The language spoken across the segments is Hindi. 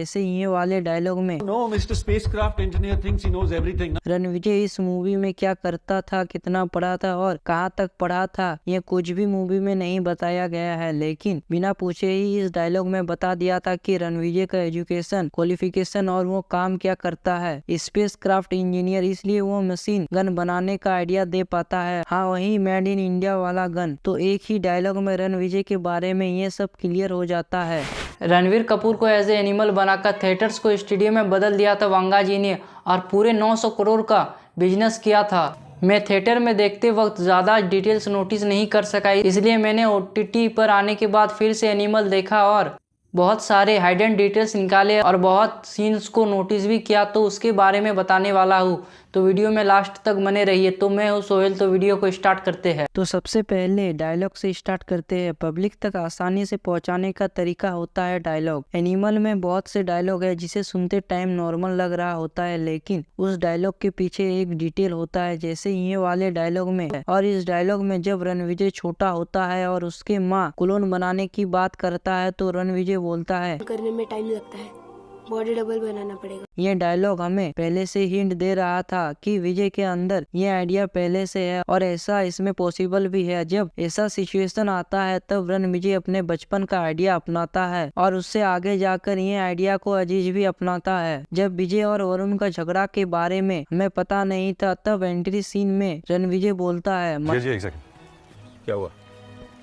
जैसे ये वाले डायलॉग में No, Mr. Spacecraft Engineer thinks he knows everything. Ranvijay इस मूवी में क्या करता था, कितना पढ़ा था और कहाँ तक पढ़ा था, ये कुछ भी मूवी में नहीं बताया गया है, लेकिन बिना पूछे ही इस डायलॉग में बता दिया था कि रणविजय का एजुकेशन, क्वालिफिकेशन और वो काम क्या करता है। स्पेस क्राफ्ट इंजीनियर, इसलिए वो मशीन गन बनाने का आइडिया दे पाता है। हाँ, वही मेड इन इंडिया वाला गन। तो एक ही डायलॉग में रणविजय के बारे में ये सब क्लियर हो जाता है। रणवीर कपूर को एज ए एनिमल बनाकर थिएटर्स को स्टेडियम में बदल दिया था वांगा जी ने और पूरे 900 करोड़ का बिजनेस किया था। मैं थिएटर में देखते वक्त ज़्यादा डिटेल्स नोटिस नहीं कर सका, इसलिए मैंने OTT पर आने के बाद फिर से एनिमल देखा और बहुत सारे हाइडन डिटेल्स निकाले और बहुत सीन्स को नोटिस भी किया, तो उसके बारे में बताने वाला हूँ। तो वीडियो में लास्ट तक बने रहिए। तो मैं हूँ सोहेल, तो वीडियो को स्टार्ट करते हैं। तो सबसे पहले डायलॉग से स्टार्ट करते हैं। पब्लिक तक आसानी से पहुंचाने का तरीका होता है डायलॉग। एनिमल में बहुत से डायलॉग है जिसे सुनते टाइम नॉर्मल लग रहा होता है, लेकिन उस डायलॉग के पीछे एक डिटेल होता है, जैसे ये वाले डायलॉग में है। और इस डायलॉग में जब रणविजय छोटा होता है और उसके माँ क्लोन बनाने की बात करता है, तो रणविजय बोलता है करने में टाइम लगता है, बॉडी डबल बनाना पड़ेगा। ये डायलॉग हमें पहले से हिंट दे रहा था कि विजय के अंदर ये आइडिया पहले से है और ऐसा इसमें पॉसिबल भी है। जब ऐसा सिचुएशन आता है तब रणविजय अपने बचपन का आइडिया अपनाता है और उससे आगे जाकर ये आइडिया को अजीज भी अपनाता है। जब विजय और वरुण का झगड़ा के बारे में हमें पता नहीं था, तब एंट्री सीन में रणविजय बोलता है एक सेकंड, क्या हुआ?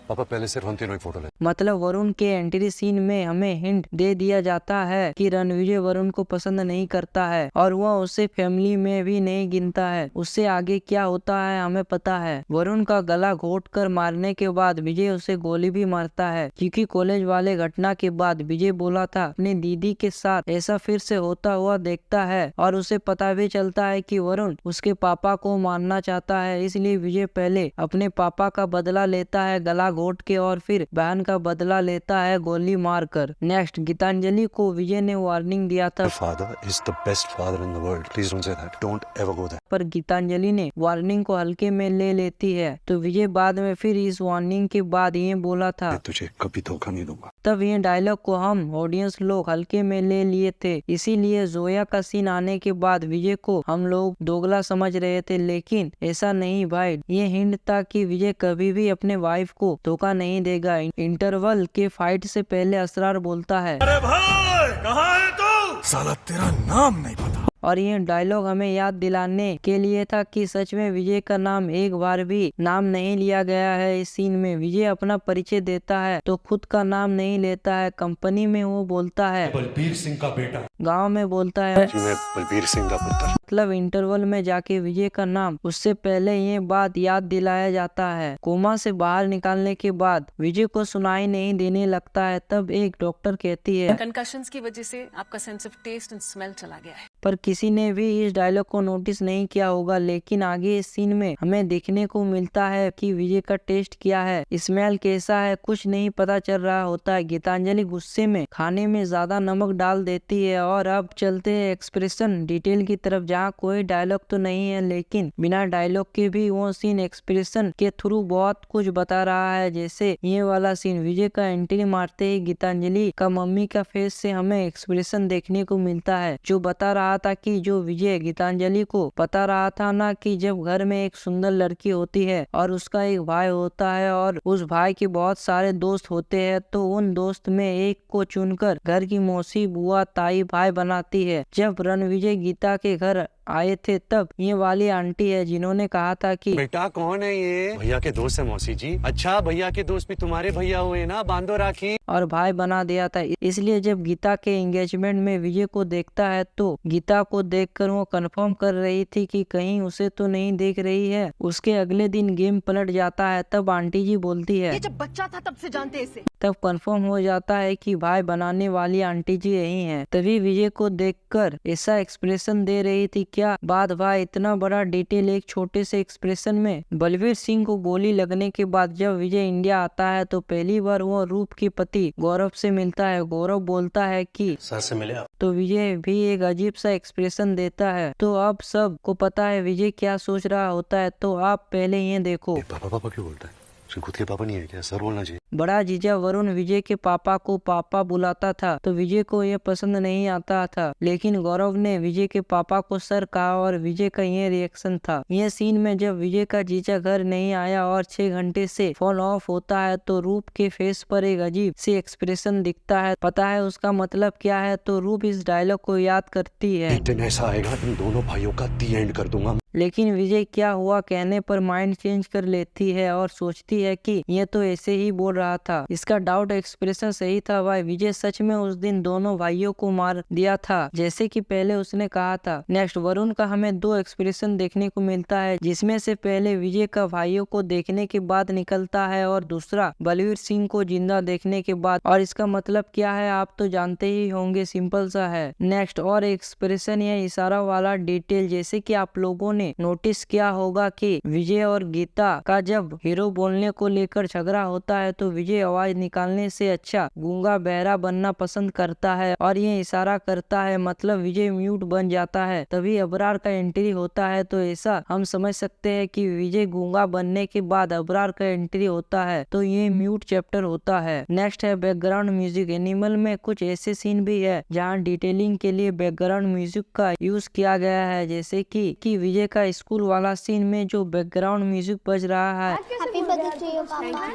पापा पहले सिर्फ हम तीनों ही फोटो ले। मतलब वरुण के एंट्री सीन में हमें हिंट दे दिया जाता है कि रणविजय वरुण को पसंद नहीं करता है और वह उसे फैमिली में भी नहीं गिनता है। उससे आगे क्या होता है हमें पता है। वरुण का गला घोट कर मारने के बाद विजय उसे गोली भी मारता है, क्योंकि कॉलेज वाले घटना के बाद विजय बोला था अपनी दीदी के साथ ऐसा फिर से होता हुआ देखता है और उसे पता भी चलता है कि वरुण उसके पापा को मारना चाहता है। इसलिए विजय पहले अपने पापा का बदला लेता है गला घोट के और फिर बहन का बदला लेता है गोली मारकर। नेक्स्ट, गीतांजलि को विजय ने वार्निंग दिया था father is the best father in the world, please don't say that, don't ever go there. पर गीतांजलि ने वार्निंग को हल्के में ले लेती है। तो विजय बाद में फिर इस वार्निंग के बाद ये बोला था तुझे कभी धोखा नहीं दूंगा। तब ये डायलॉग को हम ऑडियंस लोग हल्के में ले लिए थे, इसीलिए जोया का सीन आने के बाद विजय को हम लोग दोगला समझ रहे थे, लेकिन ऐसा नहीं भाई। ये हिंट था कि विजय कभी भी अपने वाइफ को धोखा नहीं देगा। इंटरवल के फाइट से पहले असरार बोलता है अरे भाई, कहाँ है तू? साला तेरा नाम नहीं पता। और ये डायलॉग हमें याद दिलाने के लिए था कि सच में विजय का नाम एक बार भी नाम नहीं लिया गया है। इस सीन में विजय अपना परिचय देता है तो खुद का नाम नहीं लेता है। कंपनी में वो बोलता है बलबीर सिंह का बेटा, गांव में बोलता है मैं बलबीर सिंह का पुत्र। मतलब इंटरवल में जाके विजय का नाम उससे पहले ये बात याद दिलाया जाता है। कोमा से बाहर निकालने के बाद विजय को सुनाई नहीं देने लगता है। तब एक डॉक्टर कहती है कंकशंस की वजह से आपका sense of taste and smell चला गया है। पर किसी ने भी इस डायलॉग को नोटिस नहीं किया होगा, लेकिन आगे इस सीन में हमें देखने को मिलता है कि विजय का टेस्ट क्या है, स्मेल कैसा है, कुछ नहीं पता चल रहा होता है। गीतांजलि गुस्से में खाने में ज्यादा नमक डाल देती है। और अब चलते हैं एक्सप्रेशन डिटेल की तरफ, जहाँ कोई डायलॉग तो नहीं है, लेकिन बिना डायलॉग के भी वो सीन एक्सप्रेशन के थ्रू बहुत कुछ बता रहा है। जैसे ये वाला सीन, विजय का एंट्री मारते ही गीतांजलि का मम्मी का फेस से हमें एक्सप्रेशन देखने को मिलता है, जो बता रहा था कि जो विजय गीतांजलि को बता रहा था ना कि जब घर में एक सुंदर लड़की होती है और उसका एक भाई होता है और उस भाई के बहुत सारे दोस्त होते हैं, तो उन दोस्त में एक को चुनकर घर की मौसी, बुआ, ताई, भाई बनाती है। जब रणविजय गीता के घर आए थे तब ये वाली आंटी है जिन्होंने कहा था कि बेटा कौन है ये? भैया के दोस्त है मौसी जी। अच्छा, भैया के दोस्त भी तुम्हारे भैया हुए ना, बांधो राखी। और भाई बना दिया था। इसलिए जब गीता के एंगेजमेंट में विजय को देखता है तो गीता को देखकर वो कंफर्म कर रही थी कि कहीं उसे तो नहीं देख रही है। उसके अगले दिन गेम पलट जाता है। तब आंटी जी बोलती है ये जब बच्चा था तब से जानते इसे। तब कंफर्म हो जाता है कि भाई बनाने वाली आंटी जी यही हैं। तभी विजय को देखकर ऐसा एक्सप्रेशन दे रही थी। क्या बात भाई, इतना बड़ा डिटेल एक छोटे से एक्सप्रेशन में। बलबीर सिंह को गोली लगने के बाद जब विजय इंडिया आता है तो पहली बार वो रूप के पति गौरव से मिलता है। गौरव बोलता है कि सर से मिले आप? तो विजय भी एक अजीब सा एक्सप्रेशन देता है। तो अब सब को पता है विजय क्या सोच रहा होता है, तो आप पहले ये देखो। पापा पापा क्यों बोलता है? उसके खुद के पापा नहीं है क्या? सर बोलना चाहिए। बड़ा जीजा वरुण विजय के पापा को पापा बुलाता था तो विजय को यह पसंद नहीं आता था, लेकिन गौरव ने विजय के पापा को सर कहा और विजय का यह रिएक्शन था। यह सीन में जब विजय का जीजा घर नहीं आया और 6 घंटे से फोन ऑफ होता है तो रूप के फेस पर एक अजीब सी एक्सप्रेशन दिखता है। पता है उसका मतलब क्या है? तो रूप इस डायलॉग को याद करती है, एक दिन ऐसा आएगा तुम दोनों भाइयों का दी एंड कर दूंगा। लेकिन विजय क्या हुआ कहने पर माइंड चेंज कर लेती है और सोचती है कि यह तो ऐसे ही बोल रहा था। इसका डाउट एक्सप्रेशन सही था। भाई विजय सच में उस दिन दोनों भाइयों को मार दिया था जैसे कि पहले उसने कहा था। नेक्स्ट वरुण का हमें 2 एक्सप्रेशन देखने को मिलता है, जिसमें से पहले विजय का भाइयों को देखने के बाद निकलता है और दूसरा बलवीर सिंह को जिंदा देखने के बाद। और इसका मतलब क्या है आप तो जानते ही होंगे, सिंपल सा है। नेक्स्ट और एक्सप्रेशन या इशारा वाला डिटेल, जैसे कि आप लोगों ने नोटिस किया होगा कि विजय और गीता का जब हीरो बोलने को लेकर झगड़ा होता है तो विजय आवाज निकालने से अच्छा गूंगा बहरा बनना पसंद करता है और ये इशारा करता है, मतलब विजय म्यूट बन जाता है। तभी अबरार का एंट्री होता है तो ऐसा हम समझ सकते हैं कि विजय गूंगा बनने के बाद अबरार का एंट्री होता है तो ये म्यूट चैप्टर होता है। नेक्स्ट है बैकग्राउंड म्यूजिक। एनिमल में कुछ ऐसे सीन भी है जहाँ डिटेलिंग के लिए बैकग्राउंड म्यूजिक का यूज किया गया है, जैसे कि विजय का स्कूल वाला सीन में जो बैकग्राउंड म्यूजिक बज रहा है हैप्पी बर्थडे टू यू पापा।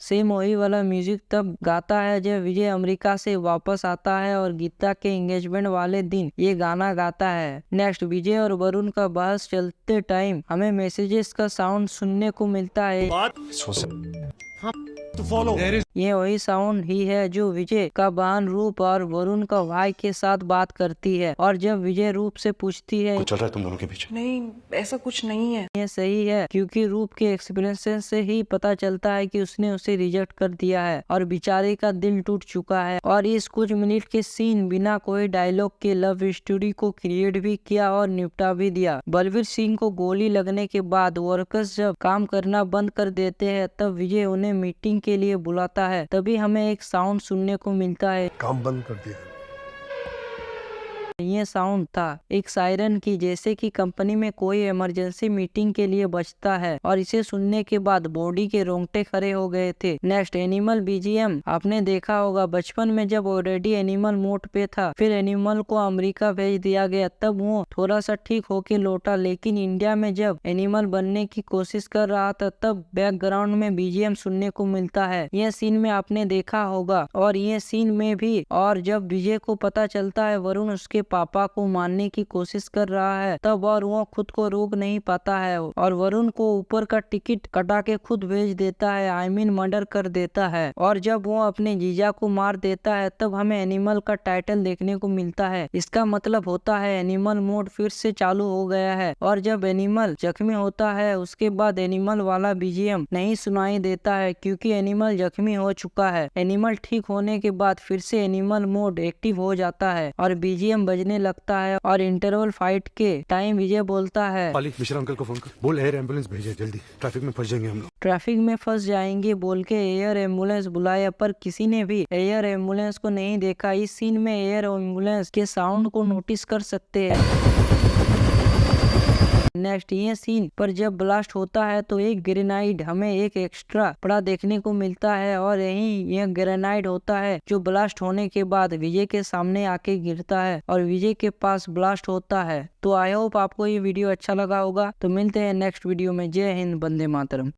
सेम वही वाला म्यूजिक तब गाता है जब विजय अमेरिका से वापस आता है और गीता के एंगेजमेंट वाले दिन ये गाना गाता है। नेक्स्ट विजय और वरुण का बहस चलते टाइम हमें मैसेजेस का साउंड सुनने को मिलता है। To follow. ये वही साउंड ही है जो विजय का बहन रूप और वरुण का भाई के साथ बात करती है और जब विजय रूप से पूछती है कुछ चल रहा है तुम दोनों के पीछे? नहीं, ऐसा कुछ नहीं है। ये सही है, क्योंकि रूप के एक्सपीरियंस से ही पता चलता है कि उसने उसे रिजेक्ट कर दिया है और बेचारे का दिल टूट चुका है। और इस कुछ मिनट के सीन बिना कोई डायलॉग के लव स्टोरी को क्रिएट भी किया और निपटा भी दिया। बलवीर सिंह को गोली लगने के बाद वर्कर्स जब काम करना बंद कर देते हैं तब विजय उन्हें मीटिंग के लिए बुलाता है। तभी हमें एक साउंड सुनने को मिलता है, काम बंद कर दिया। ये साउंड था एक सायरन की, जैसे कि कंपनी में कोई इमरजेंसी मीटिंग के लिए बजता है और इसे सुनने के बाद बॉडी के रोंगटे खड़े हो गए थे। नेक्स्ट एनिमल बीजीएम आपने देखा होगा बचपन में जब ऑलरेडी एनिमल मोड पे था, फिर एनिमल को अमेरिका भेज दिया गया, तब वो थोड़ा सा ठीक होके लौटा, लेकिन इंडिया में जब एनिमल बनने की कोशिश कर रहा था तब बैकग्राउंड में बीजीएम सुनने को मिलता है। यह सीन में आपने देखा होगा और ये सीन में भी। और जब विजय को पता चलता है वरुण उसके पापा को मारने की कोशिश कर रहा है तब और वो खुद को रोक नहीं पाता है और वरुण को ऊपर का टिकट कटा के खुद भेज देता है, आई मीन मर्डर कर देता है। और जब वो अपने जीजा को मार देता है तब हमें एनिमल का टाइटल देखने को मिलता है। इसका मतलब होता है एनिमल मोड फिर से चालू हो गया है। और जब एनिमल जख्मी होता है उसके बाद एनिमल वाला बीजीएम नहीं सुनाई देता है क्योंकि एनिमल जख्मी हो चुका है। एनिमल ठीक होने के बाद फिर से एनिमल मोड एक्टिव हो जाता है और बीजीएम बजने लगता है। और इंटरवल फाइट के टाइम विजय बोलता है, पाली मिश्रा अंकल को फोन कर, बोल एयर एम्बुलेंस भेजे जल्दी, ट्रैफिक में फंस जाएंगे हम लोग। ट्रैफिक में फंस जाएंगे बोल के एयर एम्बुलेंस बुलाया, पर किसी ने भी एयर एम्बुलेंस को नहीं देखा। इस सीन में एयर एम्बुलेंस के साउंड को नोटिस कर सकते हैं। नेक्स्ट ये सीन पर जब ब्लास्ट होता है तो एक ग्रेनाइड हमें एक एक्स्ट्रा बड़ा देखने को मिलता है और यही यह ग्रेनाइड होता है जो ब्लास्ट होने के बाद विजय के सामने आके गिरता है और विजय के पास ब्लास्ट होता है। तो आई होप आपको ये वीडियो अच्छा लगा होगा। तो मिलते हैं नेक्स्ट वीडियो में। जय हिंद, वंदे मातरम।